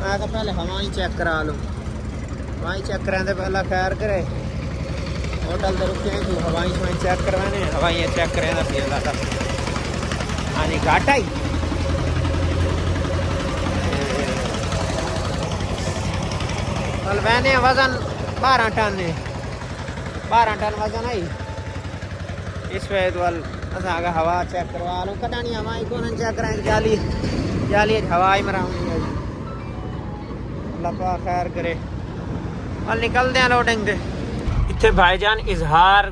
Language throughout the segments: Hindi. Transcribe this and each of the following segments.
मैं तो पहले हवा ही चेक करा लूँ हवा ही चेक कराते पहला खैर करे होटल तो रुके तू हवाई शवाई चेक करवाने हवाई चेक कराना पिया हाँ जी घाटा ही कल मैंने वजन 12 टन है 12 टन वजन आई इस वजह तो असा हवा चेक करवा लो कदानी हवा ही कौन चेक कराएंगे जाली जाली हवा ही मराऊंगी अल्लाह पाक खैर करे कल निकलते हैं लोडिंग दे इतने भाईजान इजहार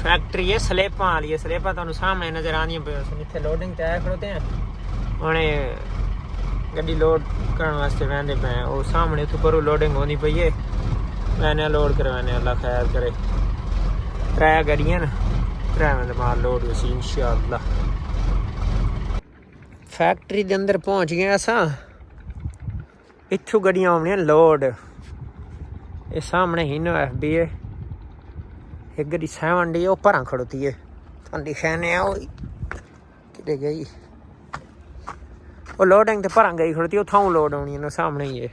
फैक्ट्री है स्लेपा वाली है स्लेपा तुहानू सामने नजर आनी पे इतने लोडिंग तय खड़ोते हैं उन्हें गड्डी लोड करने वास्ते वहदे पे वो सामने उतो करो लोडिंग होनी पई है मैंने लोड करवाने अल्लाह खैर करे 3 गड्डियां न 3 माल लोड होसी इंशाअल्लाह फैक्ट्री के अंदर पहुंच गए असा इत्थों गड्डियां आउणियां लोड ये सामने ही नो FB है एक गड्डी 70 वो परा खड़ोती है दिखाने कि गई वो लोडिंग तो परा गई खड़ोती है उथां लोड आनी है सामने ही है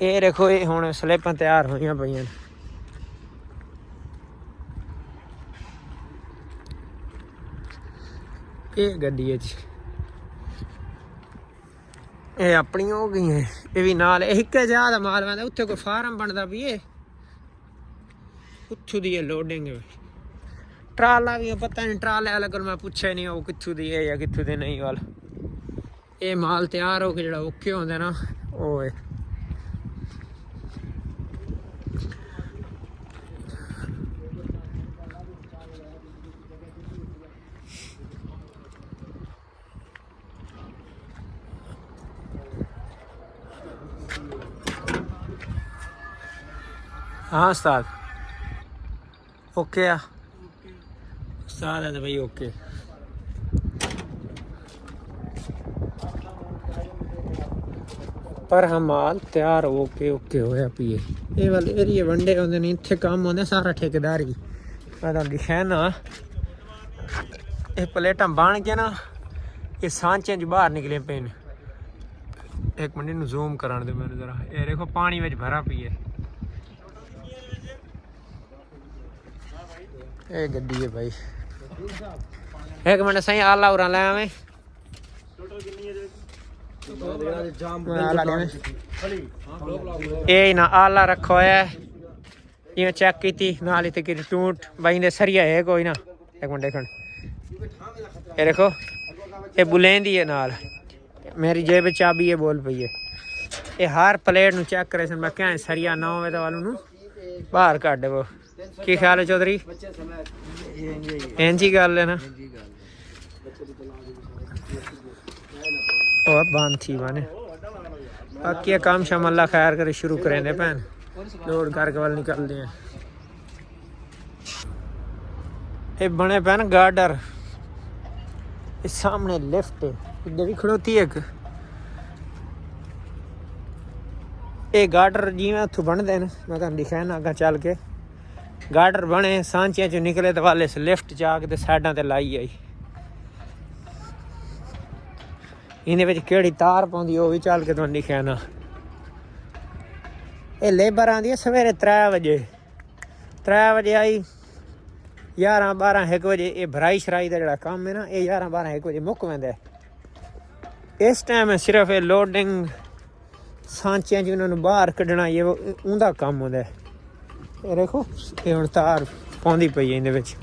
ये देखो ये हुण स्लिपां तैयार होई पईयां ये गड्डी है जी ये अपनी हो गई है ये भी नाल एक जगह दा माल वैंदा उत्थे कोई फार्म बनदा भी है उत्थों दी लोडिंग ट्राला भी पता नहीं ट्राले वाले को मैं पूछा नहीं वो कित्थों दी है या कित्थों दी नहीं वाल ये माल तैयार हो के जो औखे होंदे ना वो है हाँ उस्ताद ओके आ उस्ताद है तो भाई ओके पर हम माल तैयार ओके ओके होया पिए ये वाले एरिए वंडे होंदे नहीं इत्थे काम होंदे सारा ठेकेदारी मैं तुहानू दिखाया ना ये प्लेटां बन के ना ये सांचे च बाहर निकले पे न एक मिनट नूं जूम कराण दे मैनूं जरा ये देखो पानी विच भरा पिए ये गड्डी है भाई एक मिनट सही आला उरा ले आवे ये ना आला रखो है ये चेक की थी नाल इतने की टूट भाई ने सरिया है कोई ना एक मिनट देखो ये देखो ये बुलेंदी है नाल मेरी जेब चाबी है बोल पई है ये हर प्लेट नु चेक करे सन मैं क्या सरिया ना होवे तो वालू नु बाहर काट दे वो की ख्याल है चौधरी इंजी गल है ना और बंद थी बने बाकी काम शाम अल्लाह खैर करे शुरू करें दे भैन लोड करके वाल निकलते हैं ये बने पैन गार्डर इस सामने लिफ्ट इधर भी खड़ोती है एक ये गार्डर जिवें उथों बनते हैं मैं तुहानू दिखाया ना अगर चल के गार्डर बने सांचियां चो निकले तो वाले से लिफ्ट जाके ते साइडां ते लाई आई इहदे विच केड़ी तार पाउंदी वो भी चल के तुहानू दिखाया ना ये लेबर आंदी है सवेरे 3 बजे आई 11 12 1 बजे ये भराई शराई का जोड़ा काम है ना ये 11 12 1 बजे मुक वैंदा है इस टाइम सिर्फ ये लोडिंग सांचियां च उन्होंने बाहर कड्ढना ये उंदा काम होंदा है ये देखो ये हुण तार पौंदी पई है इहदे विच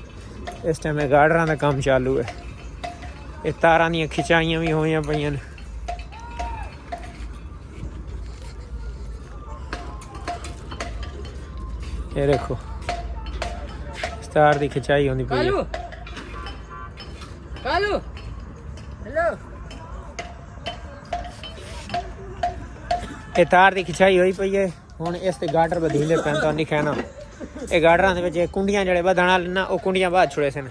इस टाइम गार्डरां दा काम चालू है ये तारां दियां खिचाइयां भी होईयां पईयां न ये देखो तार दी खिंचाई होंदी पई है कालू हेलो ये तार दी खिंचाई होई पई है हुण इस ते गार्डर बदीले पैन तो नहीं कहना ये गार्डरां दे विच कुंडियां जेहड़े बधण वाले ना वो कुंडियां बाहर छुड़े सन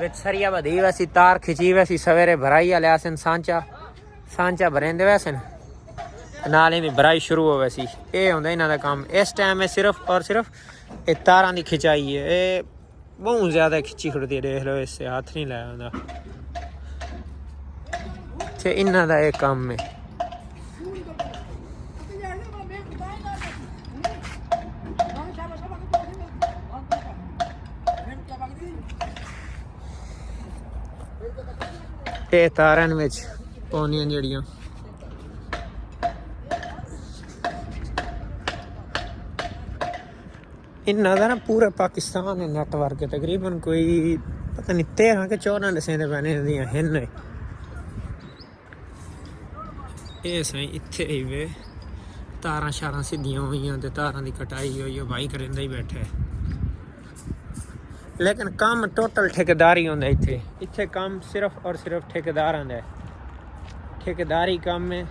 विच सरिया बधी वैसी तार खिंची वैसी सवेरे भराई वाले आसन सांचा भरेंदे वैसे नाल ही भराई शुरू हो वैसी ये होंदा इन्हां दा काम इस टाइम में सिर्फ और सिर्फ ये तारां दी खिंचाई है ये बहुत ज़्यादा खिंची खड़ती है देख लो इससे हाथ नहीं लाया होंदा इत्थे इन्हां दा ये काम है। ये तारन विच पाउनियां जड़ियां इन्हां दा ना पूरा पाकिस्तान है नेटवर्क तकरीबन कोई पता नहीं 13 के 14 दसें पैने दियां हिन। ये सही इत्थे ही वे तारां शारां सीधियां होईयां ते तारां दी कटाई होई भाई करिंदा ही बैठा है। लेकिन काम टोटल ठेकेदारी होंदा इत्थे। इत्थे काम सिर्फ और सिर्फ ठेकेदारां दा है। ठेकेदारी काम है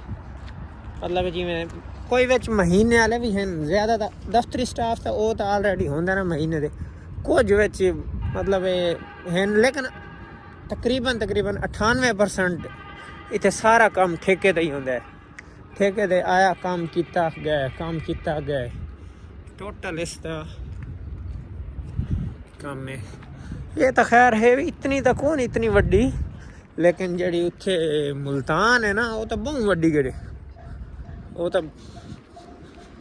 मतलब जिवें कोई विच महीने वाले भी हैं ज़्यादा दफ्तरी स्टाफ तो वो तो ऑलरेडी होंदा ना महीने दे कुछ विच मतलब हैं लेकिन तकरीबन 98% इत्थे सारा काम ठेके ते ही होंदा है। ठेके ते आया काम किया गया टोटल इसका काम है। ये तो खैर है इतनी तो कौन इतनी वड्डी लेकिन जड़ी उत्थे मुल्तान है ना वो तो बहुत वड्डी गड़ी वो तो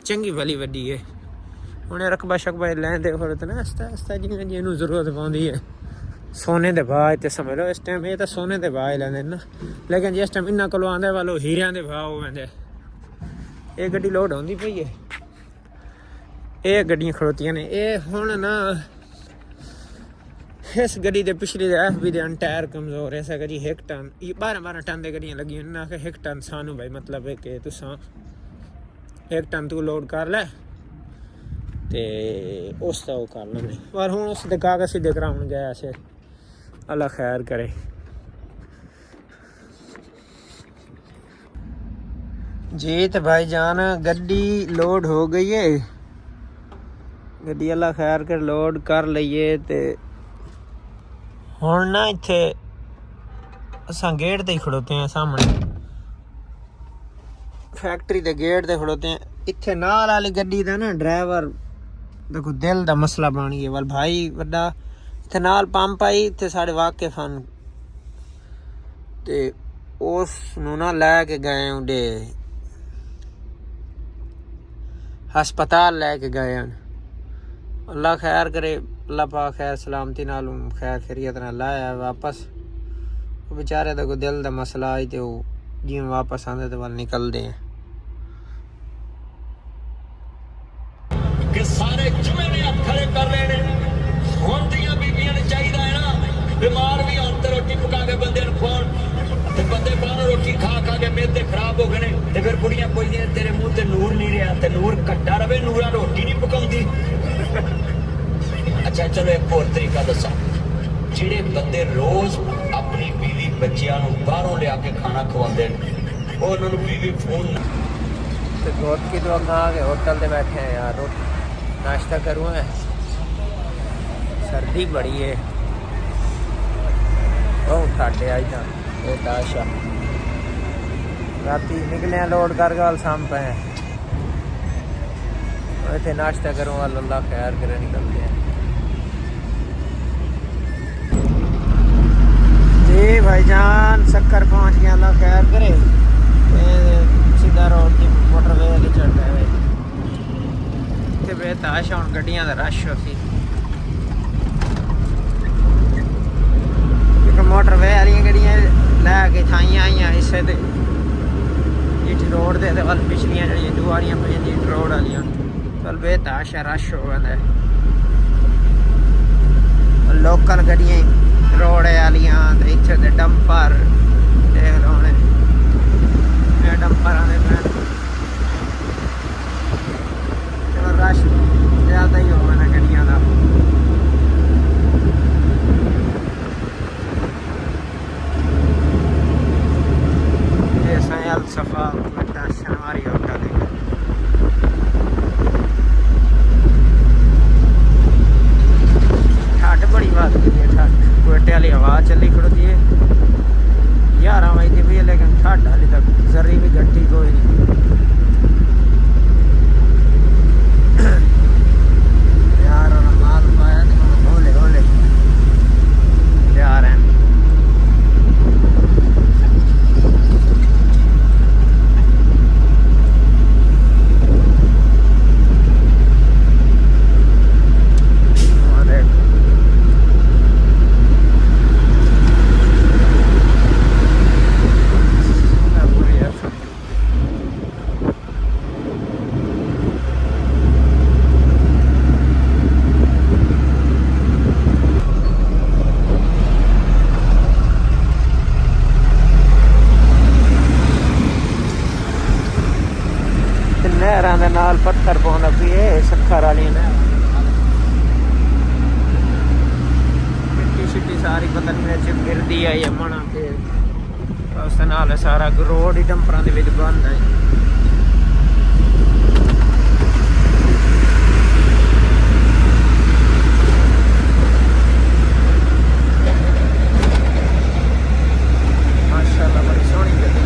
चंगी भली वड्डी है। उन्हें रकबा शकबा लैंदे फिर तो ना आस्ता आस्ता जिवें जिन्हों जरूरत पौंदी है। सोने दे भाव इत्थे समझ लो इस टाइम ये तो सोने दे भाव लैंदे ना लेकिन जिस टाइम इन्ना कोलों आंदे वालो हीरियां दे भाव होंदे। ये गड्डी लोड होंदी पई है। ये गड्डियां खड़ोतियां ने ये हुण ना इस गड्डी दे पिछली FB दे टायर कमजोर है। इस गड्डी 1 टन 12 टन दे गड्डियां लगी ना 1 टन सानू भाई मतलब है कि तुसां 1 टन तू लोड कर ले ते उस दा कर लेंगे पर हुण उस दे कागज सीधे कराउण गया से अल्लाह खैर करे। जी तो भाईजान गड्डी लोड हो गई है। गड्डी अल्लाह खैर कर लोड कर लईए ते हुण ना इत्थे असां गेट ते ही खड़ोते हैं सामने फैक्ट्री दे गेट ते खड़ोते हैं। इत्थे नाल वाली गड्डी दा ना ड्राइवर देखो दिल दा मसला बन गया वाल भाई वड्डा इत्थे नाल पंप आई इत्थे साढ़े वाकिफ हन ते उस नूं ना लैके गए उडे हस्पताल लैके गए हन। अल्लाह खैर करे अल्लाह पाक खैर सलामती नाल खैर खैरियत नाल लाया वापस। बेचारे दा कोई दिल दा मसला आई ते जिवें वापस आंदे ते वाल निकलदे हैं कि सारे जुमे ने हथ खड़े कर लेने। हुण दियां बीबियां ने चाहिदा है ना बीमार भी होण ते रोटी पका के बंदे नूं खवाउण ते बंदे बाहरों रोटी खा खा के मेदे खराब हो गए ने ते फिर कुड़ियां पुछदियां तेरे मुंह ते नूर नहीं रहा ते नूर घट्टा रवे नूरा रोटी नहीं पकाउंदी। अच्छा चलो एक होर तरीका दसा जिहड़े बंदे रोज अपनी बीवी बच्चियां नूं बाहरों लिया के खाना खवांदे ने उन्हां नूं बीवी फोन तो बहुत की दुआ खा के होटल पे बैठे हैं यार रोटी नाश्ता करूँ है सर्दी बड़ी है बहुत ठाडे आई था ताशा राती निकले लोड करके वाल शाम पे हैं इतने नाश्ता करूँ वाल अल्लाह खैर करे निकलते हैं। जी भाईजान शक्कर पहुँच गया अल्लाह खैर करे सीधा रोड की मोटरवे वाली चढ़ता है इतने बेताश हूँ गड्डियां का रश होती मोटरवे वाली गड्डियां लैके थाइयां आइयां इसे इट रोड दे वाल पिछलियां जड़ियां दुआरियां पे इट रोड वालियां चल बेताश है रश हो गया लोकल गड्डियां रोड वालियां ते इत्थे ते डंपर देख लो हुण डंपर आने पे चलो रश ज़्यादा ही होगा ना गड्डियां का। ये सयाल सफा शनवारी होटल है ठंड बड़ी बात की है ठंड कोयटे वाली हवा चली खड़ोती है 11 बजे भी है लेकिन ठंड हाली तक जरी भी गट्टी कोई नहीं। यार माल पाया होले होले ले आ रहे हैं नहरां दे नाल पत्थर पाउंदा पिए सखर वाली नहर मिट्टी शिट्टी सारी पता नहीं विच गिरदी आई मना ते उस नाल सारा रोड ही डंपरां दे विच बंद है माशाल्लाह बड़ी सोहनी गड्डी है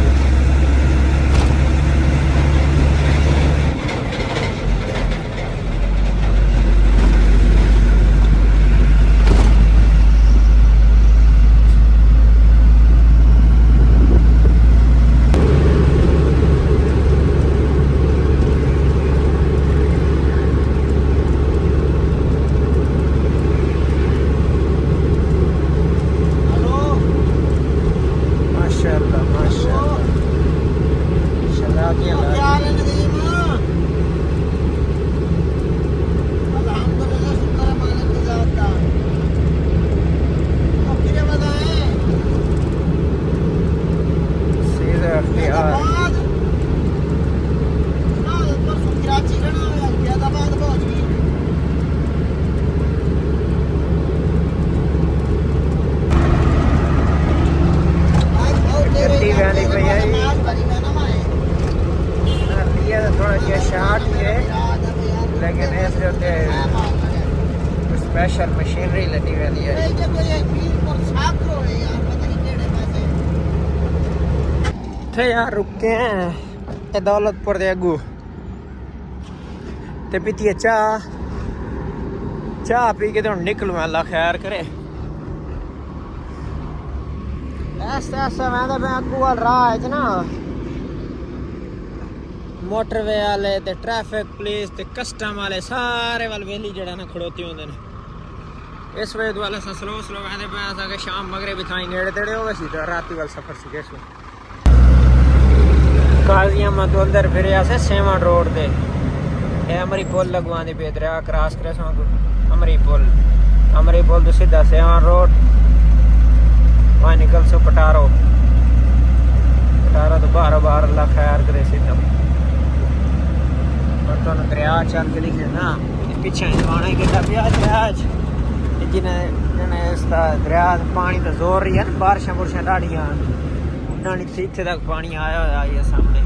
स्पेशल मशीनरी लगी हुई है थे यार रुके हैं दौलतपुर दे अगू ते पीती चाह पी के तो निकलू अल्लाह खैर करे ऐसा मैं अगू वाल राह है ना मोटरवे वाले ते ट्रैफिक पुलिस ते कस्टम वाले सारे वाल वेली जड़ा ना खड़ोती होंदे ने इस वजह वाले स्लो वैसे पे कि शाम मगरे भी थाई नेड़े तेड़े हो सी राती वाल सफर सी इस काजियां तो अंदर फिर से सेवन रोड ते अमरी पुल लगवानी पे दरिया क्रॉस करे सो अमरी पुल तो सीधा सेवन रोड वहाँ निकल सो पटारो तो बार अल्लाह खैर करे सीधा तो दरिया चल के लिखे ना पिछे जमाना ही कितना पिया दरिया जिन्हें इसका दरिया पानी तो जोर रही है ना बारिशां बुरशां ढाड़ियां उन्होंने इतने तक पानी आया हुआ है सामने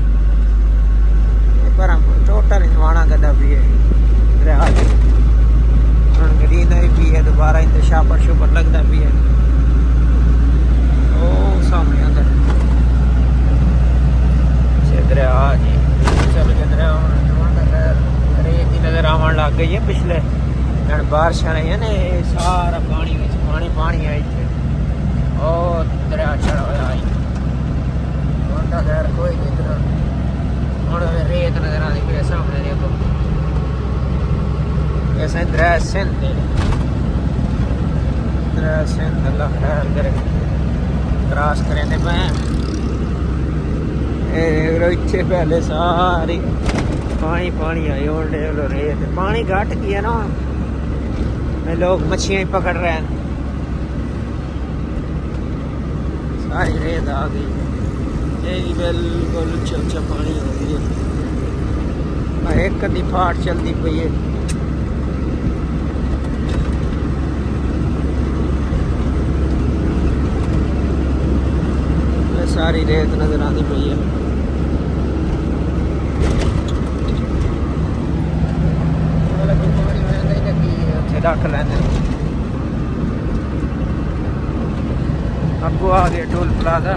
पर टोटल नवाना गड्ढा भी है दरिया गरीना भी है दोबारा इनते शापर शुपर लगता भी है ओ सामने अंदर दरिया जी चल के दरिया रेत की नजर आवन लग गई है पिछले बारिश रही है ना सारा पानी पानी है इतने और दरिया चढ़ा हुआ खैर कोई नहीं हूँ रेत नजर आती पी सामने देखो ऐसा दरिया सिंध अल्लाह खैर करे क्रॉस करें पे इतने पहले सारी पानी आई और रेत पानी घट गया ना लोग मछलियां ही पकड़ रहे हैं सारी रेत आ गई बिल्कुल अच्छा पानी हो गया एक कदी फाट चलती पई है सारी रेत नजर आती पई है रख लेंगे अगू आ गए टोल प्लाजा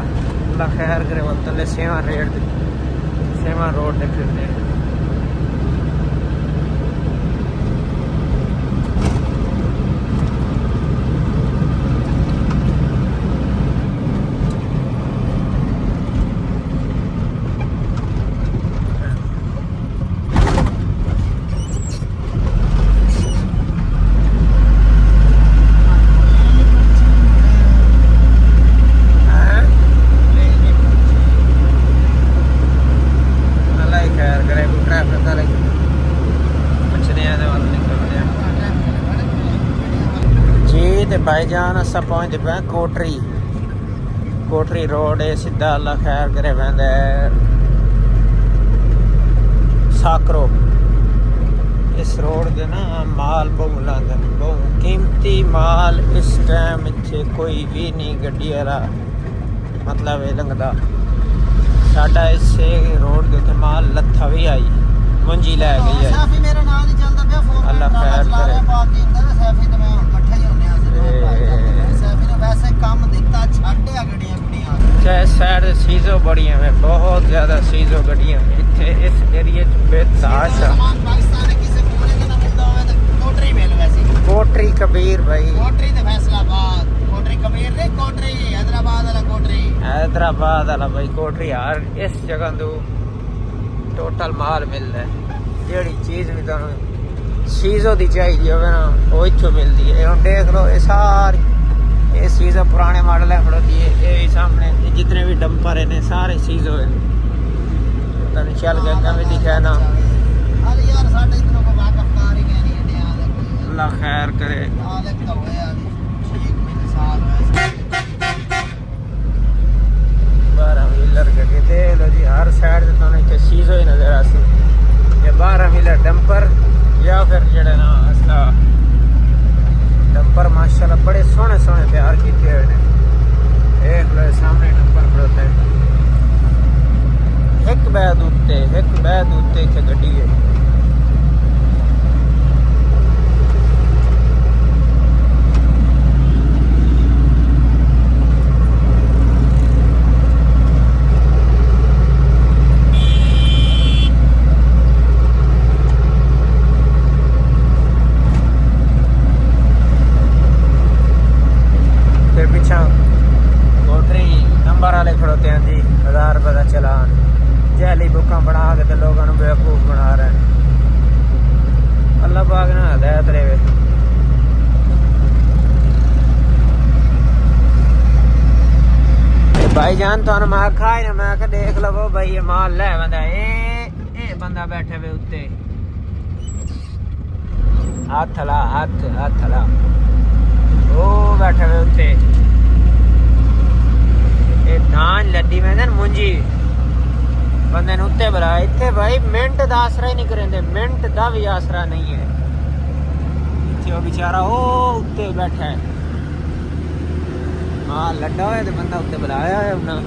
अल्लाह खैर करे वो तले सेवन रोड दे फिरते भाईजान असा पहुंचते पे कोटरी रोड है सीधा अल्लाह खैर करे वेंदा साकरो इस रोड दे ना माल बहुत लाते हैं, बहुत कीमती माल। इस टाइम इत्थे कोई भी नहीं गड्डी वाला मतलब ये लंघदा। साडा इसे रोड के उत्ते माल लत्था भी आई मुंजी लै गई है। सैफी मेरे नाल ही चलदा पिया फोन अल्लाह खैर करे। बाकी इंदा सैफी ते मैं इकट्ठे ही होने सैफी ने वैसे काम दिता छड्डिया गड्डियां गुड़ियां चाहे साइड सीजो बड़ियां में बहुत ज्यादा सीजो गड्डियां इत्थे इस एरिया च बेताशा। पाकिस्तान किसी कोने के ना मिलदा होवे ते कोटरी मिल वैसे कोटरी कबीर भाई कोटरी ते फैसलाबाद कोटरी कबीर रे कोटरी हैदराबाद वाला कोटरी हैदराबाद वाला भाई कोटरी यार इस जगह तो टोटल माल मिलता है। जेड़ी चीज भी तुहानू सीजो दी चाहिए होवे ना वो इत्थों मिलती है। हुण देख लो ये सारी ये सीजो पुराने मॉडल है खड़ोती है। ये सामने जितने भी डंपर है सारे सीजो है। तुहानू चल के अग्गे भी दिखा ना। अरे यार साडे इधरों को वाकफकार ही कहनी है इंडिया दे कोई अल्लाह खैर करे। आलक तो होए आली 6 साल होए 12 व्हीलर गड्डी दे लो जी हर साइड से तुहानू इत्थे सीजो ही नजर आसी। ये 12 व्हीलर डंपर या फिर जेड़े ना असला डंपर माशाल्लाह बड़े सोहने सोहने तैयार किए हुए ने। देख लो सामने डंपर खड़ोता है एक बैद उत्ते इत्थे गड्डी है। खड़ोते हैं जी 1000 रुपये का चलान जैली बुक बना के तो लोगों को बेवकूफ बना रहे हैं। अल्लाह पाक ने हदायत रहे। भाई जान तो मैं आखा ही ना मैं आखा देख लो भाई ये माल लै बंदा ए बंदा बैठे हुए उत्ते हाथ हला ओ बैठे हुए उत्ते धान लड्डी में मुंजी बंदे ने उत्ते बुला इत्थे भाई मिनट का आसरा ही नहीं करेंगे। मिनट का भी आसरा नहीं है। इत्थे वो बेचारा ओ उत्ते बैठा है हाँ लड्डा होया तो बंदा उत्ते बुलाया है उन्हें।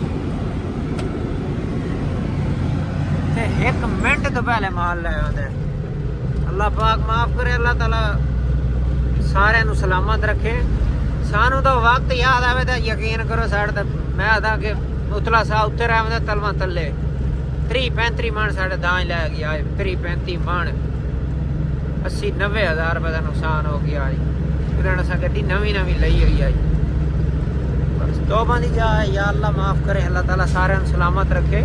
एक मिनट तो पहले माल लाया होंगे। अल्लाह पाक माफ करे अल्लाह ताला सारे नू सलामत रखे। सानू तो वक्त याद आवे तो यकीन करो साढ़े तो मैं आदा कि उतला सा उत्ते रहा तलवा तले 30-35 मन साढ़े दाज लै गया 30-35 मन 80-90 हज़ार रुपये का नुकसान हो गया जी। फिर असा गड्डी नवी लई हुई आई। बस तौबा दी जा या अल्लाह माफ करे अल्लाह ताला सारे सलामत रखे।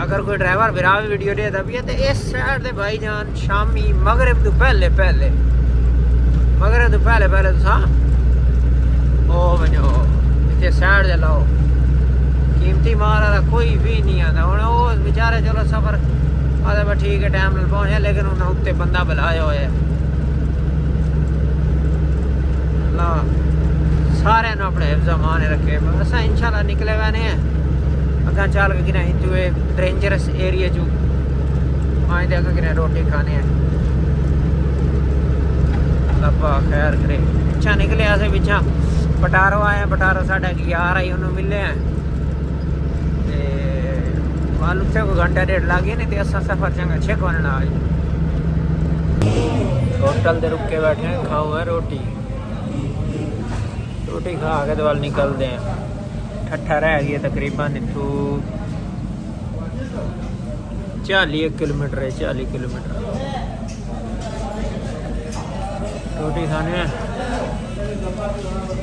अगर कोई ड्राइवर विरा वीडियो देता भी है तो इस साइड से भाई जान शामी मगरब तो पहले तुसा ओ बनो इतने साइड से लाओ। कीमती माल वाला कोई भी नहीं आता हूँ वो बेचारे चलो सफर आते ठीक है टाइम नाल पहुंचे लेकिन उन्हें उत्ते बंदा बुलाया हुआ है। अल्लाह सारे अपने हिफ्ज़ माने रखे। असा इंशाल्लाह निकले हुए हैं अगर चल के कि तू डेंजरस एरिया चू आए तो अगर रोटी खाने हैं। अल्लाह खैर करे। अच्छा निकले अस पिछा बटारो आए बटारो साढ़ा यार आई उन्होंने मिले हैं कल उत्थे कोई घंटा 1.5 लग गया नहीं तो असा सफर चंगा 6 बनना आज। होटल दे रुक के बैठे हैं खाओ है रोटी खा के तो निकलते हैं। ठट्ठा रह गया तकरीबन इतू 40 किलोमीटर है 40 किलोमीटर रोटी खाने हैं।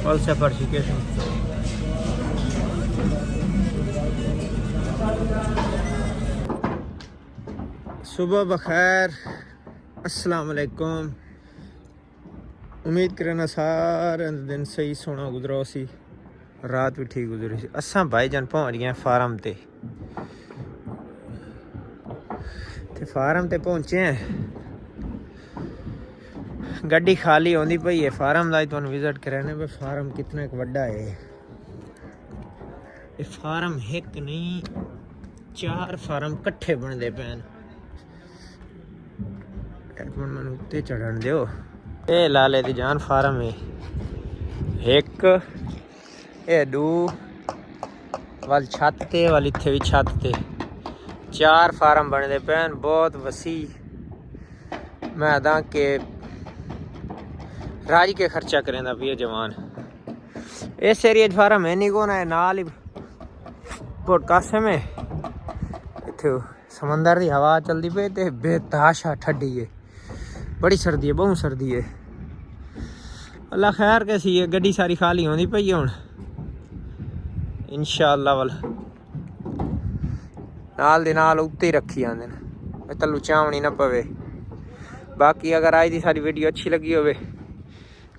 फल सफर शिकेशन सुबह बखैर अस्सलाम वालेकुम। उम्मीद करना सारे दिन सही सोना गुजरा सी रात भी ठीक गुजरी सी। असा भाईजान पहुंच गए फार्म ते फार्म ते पहुंचे हैं। गड्डी खाली होंदी पई है फार्म का तुहानू विजिट कराने पे फार्म कितना एक वड्डा है। ये फार्म एक नहीं 4 ਫਾਰਮ ਇਕੱਠੇ ਬਣਦੇ ਪੈਣ। मैं उत्ते चढ़न दियो। ये लाले दी जान फार्म है एक, ये दू वाल छत ते वाल इत्थे भी छत ते 4 फार्म बनते पैन, बहुत वसी। मैं आदा के राज के खर्चा करेंदा भी जवान। इस एरिया फार्म है नहीं कौन है नाल ही पोडकास्ट में इत्थे समंदर की हवा चलती पे ते बेताशा ठंडी है, बड़ी सर्दी है, बहुत सर्दी है। अल्लाह खैर के सी गड्डी सारी खाली होनी पई हुण इंशाअल्लाह वाल नाल दी नाल उत्ते ही रखी आंदे ने तलू चावनी ना पवे। बाकी अगर आज दी सारी वीडियो अच्छी लगी होवे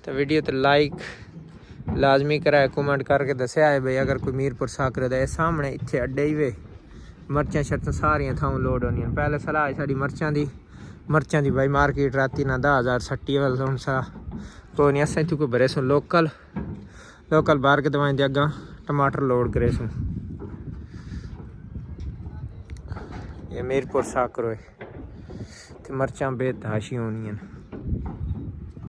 तो वीडियो ते लाइक लाजमी कराए, कमेंट करके दस्या है भाई। अगर कोई मीरपुर साकरे दा सामने इत्थे अड्डे ही वे मर्चां शर्चां सारियां थां लोड होनियां। पहले सलाह है साडी मर्चां दी भाई मार्केट राती ना 10,000 सट्टी वाल हुण सा कोई नहीं। असें इत्थों कोई भरे सो लोकल बाहर के दवाई दे अग्गा टमाटर लोड करे सो। ये मीरपुर साकरो है ते मर्चां बेतहाशी होनियां।